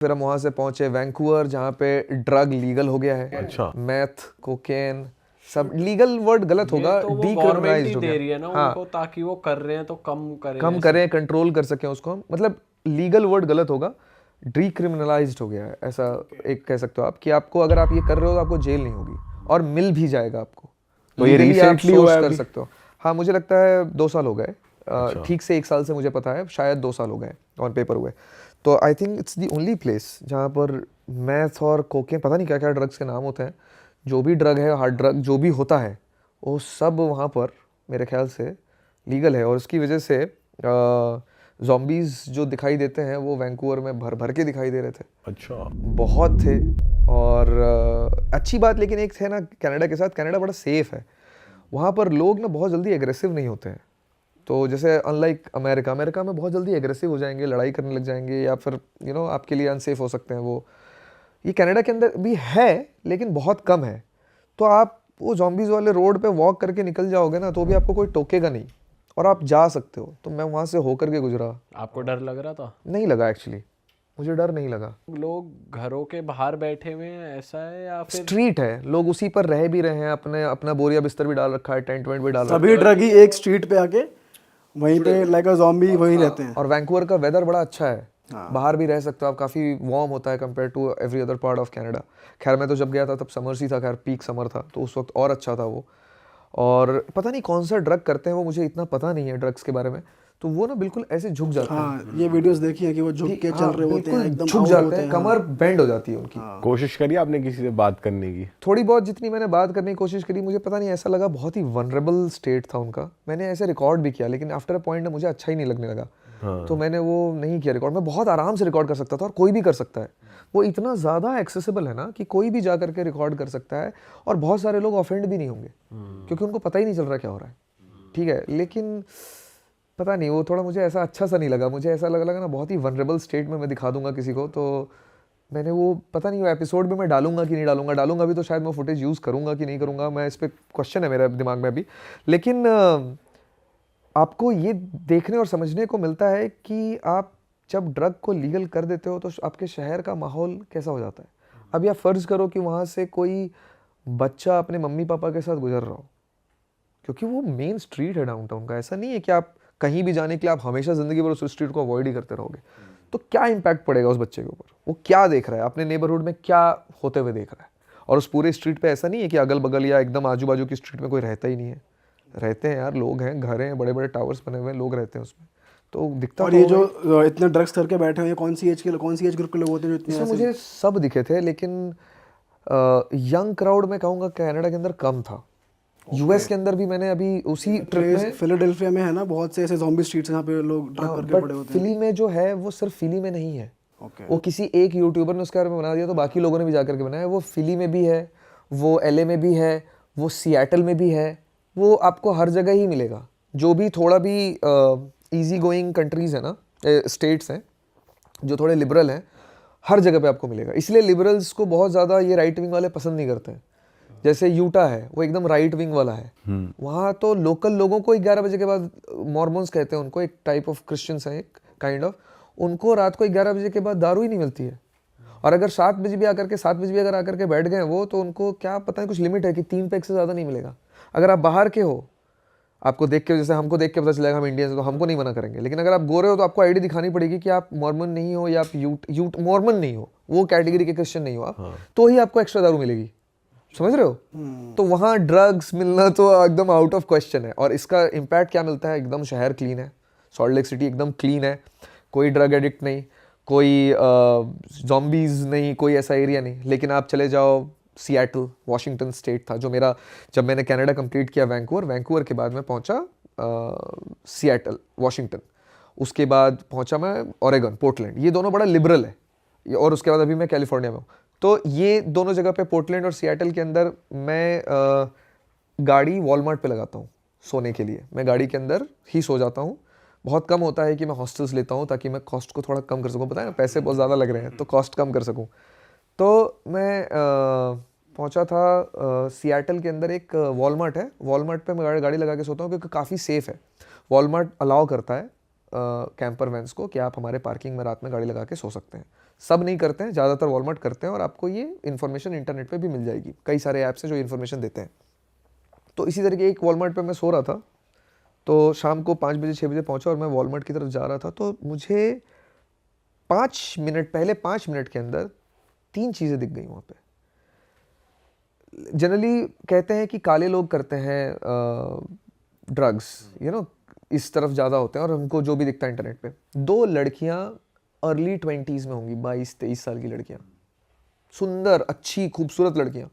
फिर हम वहाँ से पहुंचे वैंकूवर, जहाँ पे ड्रग लीगल हो गया है। अच्छा। मैथ, कोकेन, सब लीगल वर्ड गलत होगा, तो वो गवर्नमेंट ही डीक्रिमिनलाइज्ड हो दे गया। रही है ना हाँ, उनको, ताकि वो कर रहे हैं तो कम करें, कम ऐसे। करें, कंट्रोल कर सकें उसको हम, मतलब लीगल वर्ड गलत होगा, डीक्रिमिनलाइज्ड हो गया है, ऐसा एक कह सकते हो आप, कि आपको अगर आप ये कर रहे हो तो आपको जेल नहीं होगी और मिल भी जाएगा आपको, तो ये लीगली आप recently हुआ सोर्स है कर अभी? सकते हो। हाँ, मुझे लगता है 2 साल हो गए। अच्छा। ठीक से 1 साल से मुझे पता है, शायद 2 साल हो गए ऑन पेपर हुए। तो I think it's the only place जहाँ पर मैथ और कोकेन, पता नहीं क्या क्या ड्रग्स के नाम होते हैं, जो भी ड्रग है, हार्ड ड्रग जो भी होता है, वो सब वहाँ पर मेरे ख्याल से लीगल है। और उसकी वजह से ज़ॉम्बीज़ जो दिखाई देते हैं वो वैंकूवर में भर भर के दिखाई दे रहे थे, अच्छा। बहुत थे। और अच्छी बात लेकिन एक है ना कनाडा के साथ, कनाडा बड़ा सेफ है, वहाँ पर लोग ना बहुत जल्दी एग्रेसिव नहीं होते हैं। तो जैसे अनलाइक अमेरिका, अमेरिका में बहुत जल्दी एग्रेसिव हो जाएंगे, लड़ाई करने लग जाएंगे, या फिर आपके लिए अनसेफ हो सकते हैं वो। ये कनाडा के अंदर भी है लेकिन बहुत कम है। तो आप वो ज़ॉम्बीज़ वाले रोड पे वॉक करके निकल जाओगे ना, तो भी आपको कोई टोकेगा नहीं और आप जा सकते हो। तो मैं वहाँ से होकर के गुजरा, आपको डर लग रहा था? नहीं लगा एक्चुअली, मुझे डर नहीं लगा। लोग घरों के बाहर बैठे हुए हैं ऐसा है, या फिर स्ट्रीट है, लोग उसी पर रह भी रहे हैं, अपने अपना बोरिया बिस्तर भी डाल रखा है, टेंट वेंट भी डाल रखा सभी ड्रग ही एक स्ट्रीट पे आके वहीं पे लाइक अ ज़ॉम्बी वहीं रहते हैं। है। और वैंकूवर का वेदर बड़ा अच्छा है, हाँ। बाहर भी रह सकते हो आप, काफ़ी वार्म होता है compare to every other part of Canada. खैर मैं तो जब गया था तब समर ही था, खैर पीक समर था, तो उस वक्त और अच्छा था वो। और पता नहीं कौन सा ड्रग करते हैं वो, मुझे इतना पता नहीं है ड्रग्स के बारे में। तो वो ना बिल्कुल ऐसे झुक जाते हैं। हाँ, ये वीडियोस देखी है कि वो झुक के चल हाँ, रहे होते हैं, बिल्कुल एकदम झुक out जाते होते हैं, हैं। कमर बेंड हो जाती है उनकी। कोशिश करी आपने किसी से बात करने की? थोड़ी बहुत जितनी मैंने बात करने की कोशिश करी, मुझे पता नहीं ऐसा लगा बहुत ही वनरेबल स्टेट था उनका। मैंने ऐसे रिकॉर्ड भी किया लेकिन आफ्टर अ पॉइंट मुझे अच्छा ही नहीं लगने लगा। हाँ। तो मैंने वो नहीं किया रिकॉर्ड। मैं बहुत आराम से रिकॉर्ड कर सकता था और कोई भी कर सकता है, वो इतना ज़्यादा एक्सेसिबल है ना कि कोई भी जा करके रिकॉर्ड कर सकता है। और बहुत सारे लोग ऑफेंड भी नहीं होंगे क्योंकि उनको पता ही नहीं चल रहा क्या हो रहा है, ठीक है। लेकिन पता नहीं, वो थोड़ा मुझे ऐसा अच्छा सा नहीं लगा। मुझे ऐसा लगा ना बहुत ही वनरेबल स्टेट में मैं दिखा दूंगा किसी को। तो मैंने वो पता नहीं वो एपिसोड में मैं डालूंगा कि नहीं डालूंगा, डालूंगा भी तो शायद मैं फुटेज यूज़ करूंगा कि नहीं करूंगा, मैं इस पर क्वेश्चन है मेरे दिमाग में अभी। लेकिन आपको ये देखने और समझने को मिलता है कि आप जब ड्रग को लीगल कर देते हो तो आपके शहर का माहौल कैसा हो जाता है। अब या फ़र्ज़ करो कि वहाँ से कोई बच्चा अपने मम्मी पापा के साथ गुजर रहा हो, क्योंकि वो मेन स्ट्रीट है डाउनटाउन का। ऐसा नहीं है कि आप कहीं भी जाने के लिए आप हमेशा ज़िंदगी भर उस स्ट्रीट को अवॉइड ही करते रहोगे। तो क्या इम्पैक्ट पड़ेगा उस बच्चे के ऊपर, वो क्या देख रहा है, अपने नेबरहुड में क्या होते हुए देख रहा है। और उस पूरे स्ट्रीट पे ऐसा नहीं है कि अगल बगल या एकदम आजू बाजू की स्ट्रीट में कोई रहता ही नहीं है, रहते हैं यार, लोग हैं, घर हैं, बड़े बड़े टावर्स बने हुए हैं, लोग रहते हैं उसमें। तो दिखता और तो ये होगा ही। जो इतने ड्रग्स करके बैठे हुए हैं, कौन सी एज ग्रुप के लोग होते हैं जो इतने इसमें ऐसे? मुझे सब दिखे थे, लेकिन यंग क्राउड में कहूँगा कनाडा के अंदर कम था। यूएस के अंदर भी मैंने अभी उसी ट्रिप में, फिलाडेल्फिया में है ना बहुत से ऐसे ज़ॉम्बी स्ट्रीट्स जहाँ पे लोग ड्रग करके बट पड़े होते हैं। फिली में जो है वो सिर्फ फिली में नहीं है। ओके। वो किसी एक यूट्यूबर ने उसके बारे में बना दिया तो बाकी लोगों ने भी जाकर के बनाया। वो फिली में भी है, वो एलए में भी है, वो सिएटल में भी है, वो आपको हर जगह ही मिलेगा। जो भी थोड़ा भी इजी गोइंग कंट्रीज़ है ना, स्टेट्स हैं जो थोड़े लिबरल हैं, हर जगह पे आपको मिलेगा। इसलिए लिबरल्स को बहुत ज़्यादा ये राइट विंग वाले पसंद नहीं करते हैं। जैसे यूटा है वो एकदम राइट विंग वाला है, वहाँ तो लोकल लोगों को 11 बजे के बाद, मॉर्मन्स कहते हैं उनको, एक टाइप ऑफ क्रिश्चियंस हैं, एक काइंड ऑफ, उनको रात को 11 बजे के बाद दारू ही नहीं मिलती है। और अगर 7 बजे भी अगर आकर के बैठ गए वो, तो उनको क्या पता है, कुछ लिमिट है कि 3 पैक से ज़्यादा नहीं मिलेगा। अगर आप बाहर के हो, आपको देख के, जैसे हमको देख के पता चलेगा हम इंडियंस, तो हमको नहीं मना करेंगे। लेकिन अगर आप गोरे हो तो आपको आईडी दिखानी पड़ेगी कि आप मॉर्मन नहीं हो या आप यूट मॉर्मन नहीं हो, वो कैटेगरी के क्रिश्चियन नहीं हो आप, तो ही आपको एक्स्ट्रा दारू मिलेगी। समझ रहे हो? तो वहाँ ड्रग्स मिलना तो एकदम आउट ऑफ क्वेश्चन है। और इसका इम्पैक्ट क्या मिलता है, एकदम शहर क्लीन है, सॉल्ट लेक सिटी एकदम क्लीन है, कोई ड्रग एडिक्ट नहीं, कोई ज़ॉम्बीज़ नहीं, कोई ऐसा एरिया नहीं। लेकिन आप चले जाओ सिएटल, वॉशिंगटन स्टेट था जो मेरा, जब मैंने कनाडा कंप्लीट किया वैंकूवर के बाद मैं पहुंचा सिएटल, वॉशिंगटन, उसके बाद पहुंचा मैं ओरेगन, पोर्टलैंड। ये दोनों बड़ा लिबरल है, और उसके बाद अभी मैं कैलिफोर्निया में हूँ। तो ये दोनों जगह पे, पोर्टलैंड और सिएटल के अंदर, मैं गाड़ी वॉलमार्ट पे लगाता हूँ सोने के लिए। मैं गाड़ी के अंदर ही सो जाता हूँ। बहुत कम होता है कि मैं हॉस्टल्स लेता हूँ ताकि मैं कॉस्ट को थोड़ा कम कर सकूँ। पता है ना, पैसे बहुत ज़्यादा लग रहे हैं तो कॉस्ट कम कर सकूँ। तो मैं पहुंचा था सिएटल के अंदर, एक वॉलमार्ट है, वॉलमार्ट पे मैं गाड़ी लगा के सोता हूँ क्योंकि काफ़ी सेफ़ है। वॉलमार्ट अलाउ करता है कैंपर वैन्स को कि आप हमारे पार्किंग में रात में गाड़ी लगा के सो सकते हैं। सब नहीं करते हैं, ज़्यादातर वॉलमार्ट करते हैं और आपको ये इन्फॉर्मेशन इंटरनेट पे भी मिल जाएगी, कई सारे ऐप्स हैं जो इन्फॉर्मेशन देते हैं। तो इसी तरीके एक वॉलमार्ट पे मैं सो रहा था, तो शाम को 5 बजे 6 बजे पहुंचा और मैं वॉलमार्ट की तरफ जा रहा था, तो मुझे 5 मिनट पहले 5 मिनट के अंदर 3 चीज़ें दिख गई वहाँ पे। जनरली कहते हैं कि काले लोग करते हैं ड्रग्स, इस तरफ ज़्यादा होते हैं और हमको जो भी दिखता है इंटरनेट पे। 2 लड़कियाँ अर्ली 20s में होंगी, 22-23 साल की लड़कियाँ, सुंदर अच्छी खूबसूरत लड़कियाँ,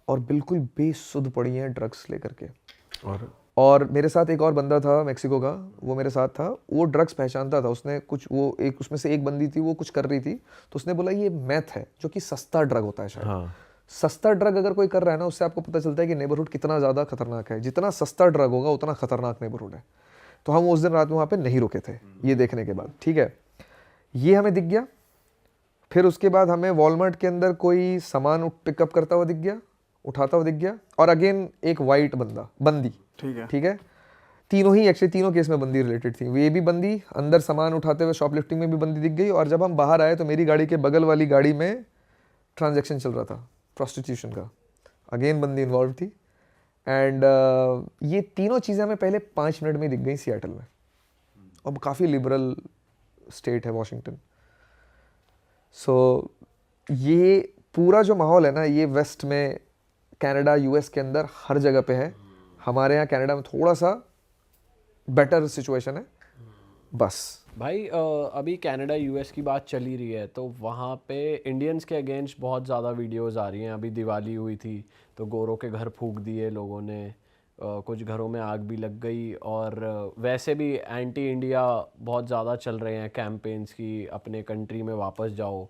और बिल्कुल बेसुध पड़ी हैं ड्रग्स लेकर के। और मेरे साथ एक और बंदा था मैक्सिको का, वो मेरे साथ था, वो ड्रग्स पहचानता था। उसने कुछ वो एक उसमें से एक बंदी थी, वो कुछ कर रही थी, तो उसने बोला ये मैथ है, जो कि सस्ता ड्रग होता है शायद। हाँ। सस्ता ड्रग अगर कोई कर रहा है ना, उससे आपको पता चलता है कि नेबरहुड कितना ज़्यादा खतरनाक है। जितना सस्ता ड्रग होगा उतना खतरनाक नेबरहुड है। तो हम उस दिन रात में वहाँ पे नहीं रुके थे ये देखने के बाद, ठीक है। ये हमें दिख गया। फिर उसके बाद हमें वॉलमार्ट के अंदर कोई सामान पिकअप करता हुआ दिख गया, उठाता हुआ दिख गया, और अगेन एक वाइट बंदी, ठीक है। तीनों ही एक्चुअली तीनों केस में बंदी रिलेटेड थी। ये भी बंदी अंदर सामान उठाते हुए शॉपलिफ्टिंग में भी बंदी दिख गई, और जब हम बाहर आए तो मेरी गाड़ी के बगल वाली गाड़ी में ट्रांजैक्शन चल रहा था प्रोस्टिट्यूशन का, अगेन बंदी इन्वॉल्व थी। एंड ये तीनों चीज़ें हमें पहले 5 मिनट में दिख गई सिएटल में, और काफ़ी लिबरल स्टेट है वॉशिंगटन। सो ये पूरा जो माहौल है ना, ये वेस्ट में, कनाडा यूएस के अंदर हर जगह पे है। हमारे यहाँ कनाडा में थोड़ा सा बेटर सिचुएशन है बस। भाई अभी कनाडा यूएस की बात चली रही है, तो वहाँ पे इंडियंस के अगेंस्ट बहुत ज़्यादा वीडियोस आ रही हैं। अभी दिवाली हुई थी तो गोरों के घर फूंक दिए लोगों ने, कुछ घरों में आग भी लग गई, और वैसे भी एंटी इंडिया बहुत ज़्यादा चल रहे हैं कैंपेन्स की, अपने कंट्री में वापस जाओ।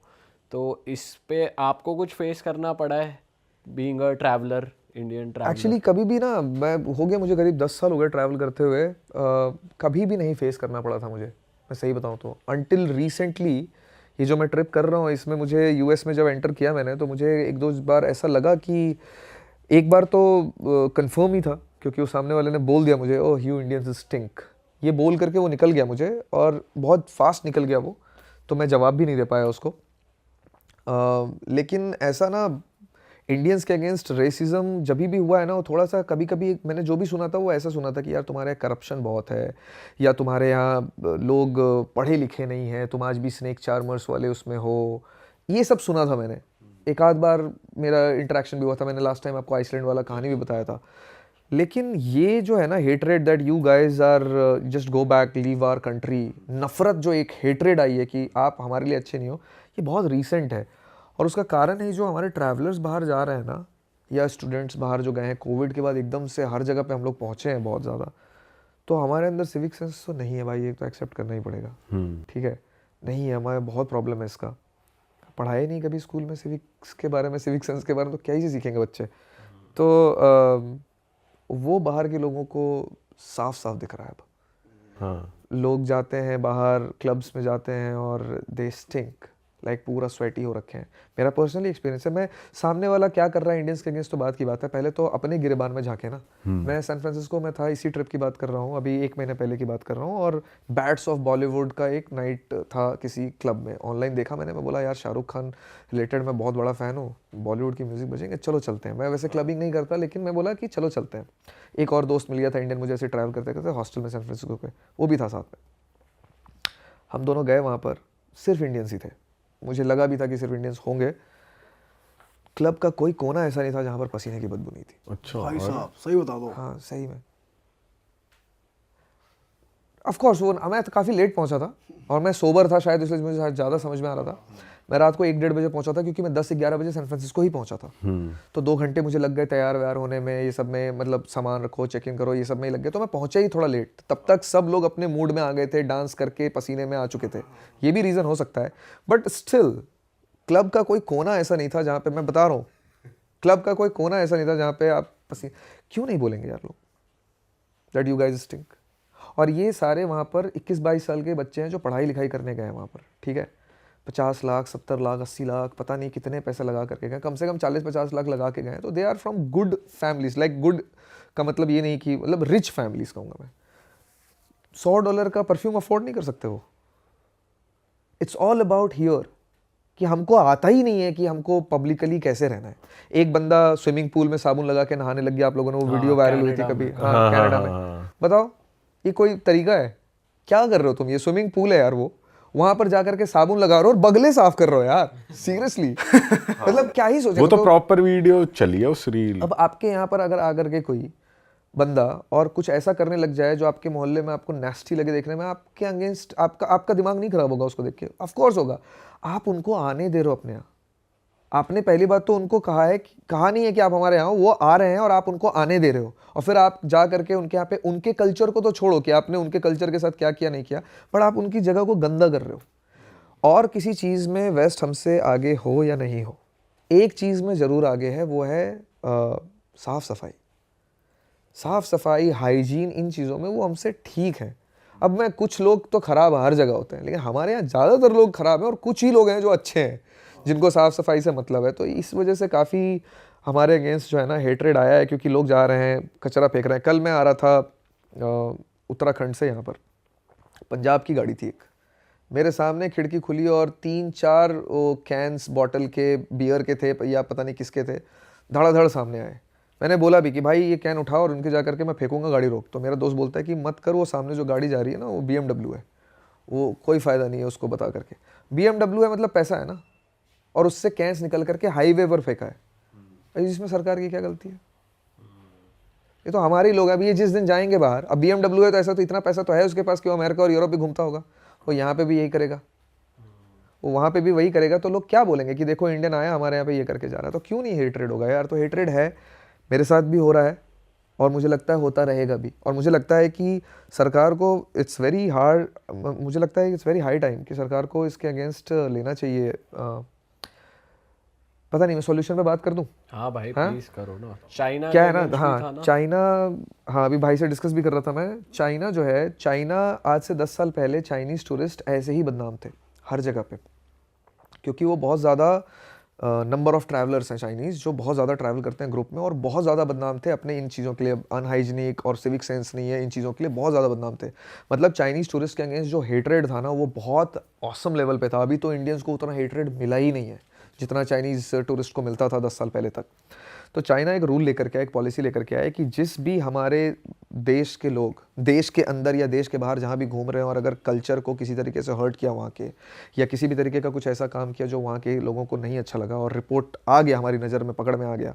तो इस पे आपको कुछ फेस करना पड़ा है being a traveller, Indian traveller? Actually कभी भी ना, मैं हो गया मुझे करीब 10 साल हो गए ट्रैवल करते हुए, कभी भी नहीं फेस करना पड़ा था मुझे, मैं सही बताऊं तो। अनटिल रिसेंटली ये जो मैं ट्रिप कर रहा हूँ, इसमें मुझे यूएस में जब एंटर किया मैंने, तो मुझे 1-2 बार ऐसा लगा कि एक बार तो कंफर्म ही था, क्योंकि उस सामने वाले ने बोल दिया मुझे, ओह यू इंडियंस स्टिंक, ये बोल करके वो निकल गया मुझे, और बहुत फास्ट निकल गया वो, तो मैं जवाब भी नहीं दे पाया उसको। लेकिन ऐसा ना, इंडियंस के अगेंस्ट रेसिज्म जब भी हुआ है ना, वो थोड़ा सा कभी कभी मैंने जो भी सुना था वो ऐसा सुना था कि यार तुम्हारे यहाँ करप्शन बहुत है, या तुम्हारे यहाँ लोग पढ़े लिखे नहीं हैं, तुम आज भी स्नेक चार्मर्स वाले उसमें हो, ये सब सुना था मैंने। एक आध बार मेरा इंटरेक्शन भी हुआ था, मैंने लास्ट टाइम आपको आइसलैंड वाला कहानी भी बताया था। लेकिन ये जो है ना hatred, that you guys are just go back, leave our country, नफरत जो एक हेटरेड आई है कि आप हमारे लिए अच्छे नहीं हो, ये बहुत रीसेंट है। और उसका कारण है जो हमारे ट्रैवलर्स बाहर जा रहे हैं ना, या स्टूडेंट्स बाहर जो गए हैं कोविड के बाद, एकदम से हर जगह पे हम लोग पहुँचे हैं बहुत ज़्यादा, तो हमारे अंदर सिविक सेंस तो नहीं है भाई, ये तो एक्सेप्ट करना ही पड़ेगा, ठीक है, नहीं है, हमारे बहुत प्रॉब्लम है इसका। पढ़ाए नहीं कभी स्कूल में सिविक्स के बारे में, सिविक सेंस के बारे में, तो क्या ही सीखेंगे बच्चे। तो वो बाहर के लोगों को साफ साफ दिख रहा है अब। हाँ। लोग जाते हैं बाहर, क्लब्स में जाते हैं और दे स्टिंक, लाइक पूरा स्वेटी हो रखे हैं। मेरा पर्सनली एक्सपीरियंस है। मैं सामने वाला क्या कर रहा है इंडियंस के अगेंस्ट तो बात की बात है, पहले तो अपने गिरेबान में झांके ना। मैं सैन फ्रांसिस्को में था, इसी ट्रिप की बात कर रहा हूँ, अभी 1 महीने पहले की बात कर रहा हूँ, और बैट्स ऑफ बॉलीवुड का एक नाइट था किसी क्लब में, ऑनलाइन देखा मैंने, मैं बोला यार शाहरुख खान रिलेटेड मैं बहुत बड़ा फ़ैन हूँ, बॉलीवुड की म्यूज़िक बजेंगे, चलो चलते हैं। मैं वैसे क्लबिंग नहीं करता, लेकिन मैं बोला कि चलो चलते हैं। एक और दोस्त मिल गया था इंडियन, मुझे ऐसे ट्रैवल करते करते हॉस्टल में सैन फ्रांसिस्को पे, वो भी था साथ में। हम दोनों गए वहाँ पर, सिर्फ इंडियंस ही थे, मुझे लगा भी था कि सिर्फ इंडियंस होंगे। क्लब का कोई कोना ऐसा नहीं था जहाँ पर पसीने की बदबू नहीं थी। अच्छा भाई साहब सही बता दो। हाँ सही में। ऑफ कोर्स वो मैं तो काफ़ी लेट पहुँचा था, और मैं सोबर था शायद, इसलिए मुझे ज़्यादा समझ में आ रहा था। मैं रात को 1-1:30 बजे पहुँचा था, क्योंकि मैं 10-11 बजे सैन फ्रांसिस्को ही पहुँचा था। तो 2 घंटे मुझे लग गए तैयार व्यार होने में, ये सब में, मतलब सामान रखो, चेक इन करो, ये सब में ही लग गए। तो मैं पहुँचा ही थोड़ा लेट, तब तक सब लोग अपने मूड में आ गए थे, डांस करके पसीने में आ चुके थे। ये भी रीज़न हो सकता है, बट स्टिल क्लब का कोई कोना ऐसा नहीं था जहाँ पे, मैं बता रहा हूँ, क्लब का कोई कोना ऐसा नहीं था जहाँ पे आप पसीने, क्यों नहीं बोलेंगे यार लोग दैट यू गाइज स्टिंक। और ये सारे वहाँ पर 21-22 साल के बच्चे हैं जो पढ़ाई लिखाई करने गए हैं वहाँ पर, ठीक है। 50 लाख, 70 लाख, 80 लाख, पता नहीं कितने पैसे लगा करके गए, कम से कम 40-50 लाख लगा के गए। तो they are from good families, like good का मतलब ये नहीं कि, मतलब रिच फैमिलीज कहूँगा मैं। $100 का परफ्यूम अफोर्ड नहीं कर सकते वो। इट्स ऑल अबाउट हियर, कि हमको आता ही नहीं है कि हमको पब्लिकली कैसे रहना है। एक बंदा स्विमिंग पूल में साबुन लगा के नहाने लग गया, आप लोगों ने वो वीडियो वायरल हुई थी कभी, हाँ कनाडा में। बताओ ये कोई तरीका है? क्या कर रहे हो तुम? ये स्विमिंग पूल है यार, वो वहां पर जाकर के साबुन लगा रहे हो और बगले साफ कर रहे हो यार, सीरियसली। मतलब क्या ही सोचे। वो तो प्रॉपर वीडियो चली है उस रील। अब आपके यहाँ पर अगर आकर के कोई बंदा और कुछ ऐसा करने लग जाए जो आपके मोहल्ले में आपको नेस्टी लगे देखने में, आपके अगेंस्ट आपका दिमाग नहीं खराब होगा उसको देख के? ऑफ कोर्स होगा। आप उनको आने दे रहे हो अपने यहाँ। आपने पहली बात तो उनको कहा नहीं है कि आप हमारे यहाँ हो, वो आ रहे हैं और आप उनको आने दे रहे हो। और फिर आप जा करके उनके यहाँ पे उनके कल्चर को तो छोड़ो कि आपने उनके कल्चर के साथ क्या किया नहीं किया, पर आप उनकी जगह को गंदा कर रहे हो। और किसी चीज़ में वेस्ट हमसे आगे हो या नहीं हो, एक चीज़ में ज़रूर आगे है, वो है साफ़ सफाई। साफ़ सफाई, हाइजीन, इन चीज़ों में वो हमसे ठीक है। अब मैं कुछ लोग तो ख़राब हर जगह होते हैं, लेकिन हमारे यहाँ ज़्यादातर लोग ख़राब हैं और कुछ ही लोग हैं जो अच्छे हैं, जिनको साफ़ सफाई से मतलब है। तो इस वजह से काफ़ी हमारे अगेंस्ट जो है ना हेटरेड आया है, क्योंकि लोग जा रहे हैं कचरा फेंक रहे हैं। कल मैं आ रहा था उत्तराखंड से, यहाँ पर पंजाब की गाड़ी थी एक, मेरे सामने खिड़की खुली और 3-4 वो कैंस बॉटल के बियर के थे या पता नहीं किसके थे, धड़ाधड़ सामने आए। मैंने बोला भी कि भाई ये कैन उठाओ और उनके जा करके मैं फेंकूंगा, गाड़ी रोक। तो मेरा दोस्त बोलता है कि मत कर, वो सामने जो गाड़ी जा रही है ना वो BMW है, वो कोई फ़ायदा नहीं है उसको बता करके। BMW है मतलब पैसा है ना, और उससे कैंस निकल करके हाईवे पर फेंका है। इसमें सरकार की क्या गलती है? ये तो हमारे ही लोग हैं। अभी ये जिस दिन जाएंगे बाहर, अब BMW है तो ऐसा तो इतना पैसा तो है उसके पास कि वो अमेरिका और यूरोप भी घूमता होगा, वो यहाँ पे भी यही करेगा, वो वहाँ पे भी वही करेगा। तो लोग क्या बोलेंगे कि देखो इंडियन आया हमारे यहाँ पे ये करके जा रहा है। तो क्यों नहीं हेटरेड होगा यार? तो हेटरेड है, मेरे साथ भी हो रहा है और मुझे लगता है होता रहेगा भी। और मुझे लगता है कि सरकार को इट्स वेरी हार्ड, मुझे लगता है इट्स वेरी हाई टाइम कि सरकार को इसके अगेंस्ट लेना चाहिए। पता नहीं, मैं सॉल्यूशन पे बात कर दूं? हाँ भाई प्लीज करो ना। चाइना क्या है ना, हाँ चाइना, हाँ अभी भाई से डिस्कस भी कर रहा था मैं। चाइना जो है, चाइना आज से 10 साल पहले चाइनीज़ टूरिस्ट ऐसे ही बदनाम थे हर जगह पे, क्योंकि वो बहुत ज़्यादा नंबर ऑफ ट्रैवलर्स हैं चाइनीज़, जो बहुत ज़्यादा ट्रैवल करते हैं ग्रुप में, और बहुत ज़्यादा बदनाम थे अपने इन चीज़ों के लिए। अनहाइजीनिक और सिविक सेंस नहीं है, इन चीज़ों के लिए बहुत ज़्यादा बदनाम थे। मतलब चाइनीज़ टूरिस्ट के अगेंस्ट जो हेटरेड था ना, वो बहुत ऑसम लेवल पे था। अभी तो इंडियंस को उतना हेटरेड मिला ही नहीं है जितना चाइनीज़ टूरिस्ट को मिलता था 10 साल पहले तक। तो चाइना एक रूल लेकर के आया, एक पॉलिसी लेकर के आया कि जिस भी हमारे देश के लोग देश के अंदर या देश के बाहर जहाँ भी घूम रहे हैं और अगर कल्चर को किसी तरीके से हर्ट किया वहाँ के, या किसी भी तरीके का कुछ ऐसा काम किया जो वहाँ के लोगों को नहीं अच्छा लगा और रिपोर्ट आ गया, हमारी नज़र में पकड़ में आ गया,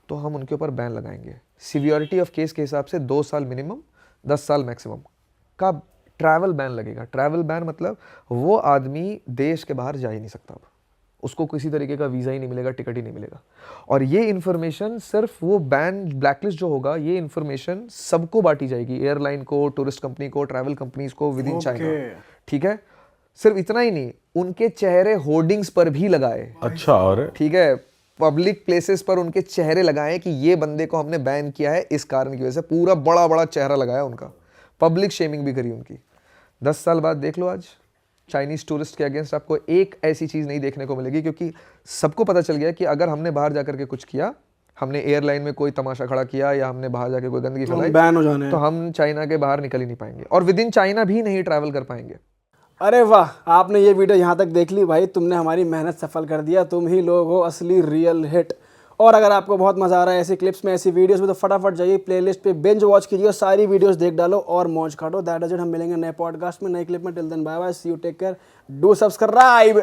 तो हम उनके ऊपर बैन लगाएंगे। सिवियरिटी ऑफ केस के हिसाब से 2 साल मिनिमम, 10 साल मैक्सिमम का ट्रैवल बैन लगेगा। ट्रैवल बैन मतलब वो आदमी देश के बाहर जा ही नहीं सकता, अब उसको किसी तरीके का वीज़ा ही नहीं मिलेगा, टिकट ही नहीं मिलेगा। और ये इन्फॉर्मेशन सिर्फ वो बैन ब्लैकलिस्ट जो होगा, ये इन्फॉर्मेशन सबको बांटी जाएगी, एयरलाइन को, टूरिस्ट कंपनी को, ट्रैवल कंपनीज को विद इन चाइना। ठीक है, सिर्फ इतना ही नहीं, उनके चेहरे होर्डिंग्स पर भी लगाए। अच्छा, और ठीक है, पब्लिक प्लेसेस पर उनके चेहरे लगाए कि ये बंदे को हमने बैन किया है इस कारण की वजह से। पूरा बड़ा बड़ा चेहरा लगाया उनका, पब्लिक शेमिंग भी करी उनकी। 10 साल बाद देख लो, आज चाइनीज़ टूरिस्ट के अगेंस्ट आपको एक ऐसी चीज़ नहीं देखने को मिलेगी, क्योंकि सबको पता चल गया कि अगर हमने बाहर जाकर के कुछ किया, हमने एयरलाइन में कोई तमाशा खड़ा किया या हमने बाहर जाके कोई गंदगी फैलाई, बैन हो जाने तो हम चाइना के बाहर निकल ही नहीं पाएंगे और विद इन चाइना भी नहीं ट्रैवल कर पाएंगे। अरे वाह, आपने ये वीडियो यहाँ तक देख ली भाई, तुमने हमारी मेहनत सफल कर दिया। तुम ही लोग हो असली रियल हिट। और अगर आपको बहुत मज़ा आ रहा है ऐसी क्लिप्स में, ऐसी वीडियोस में, तो फटाफट जाइए प्लेलिस्ट पे बिंज वॉच कीजिए और सारी वीडियोस देख डालो और मौज काटो। That is it. हम मिलेंगे नए पॉडकास्ट में, नए क्लिप में। Till then bye bye, see you, take care, do subscribe.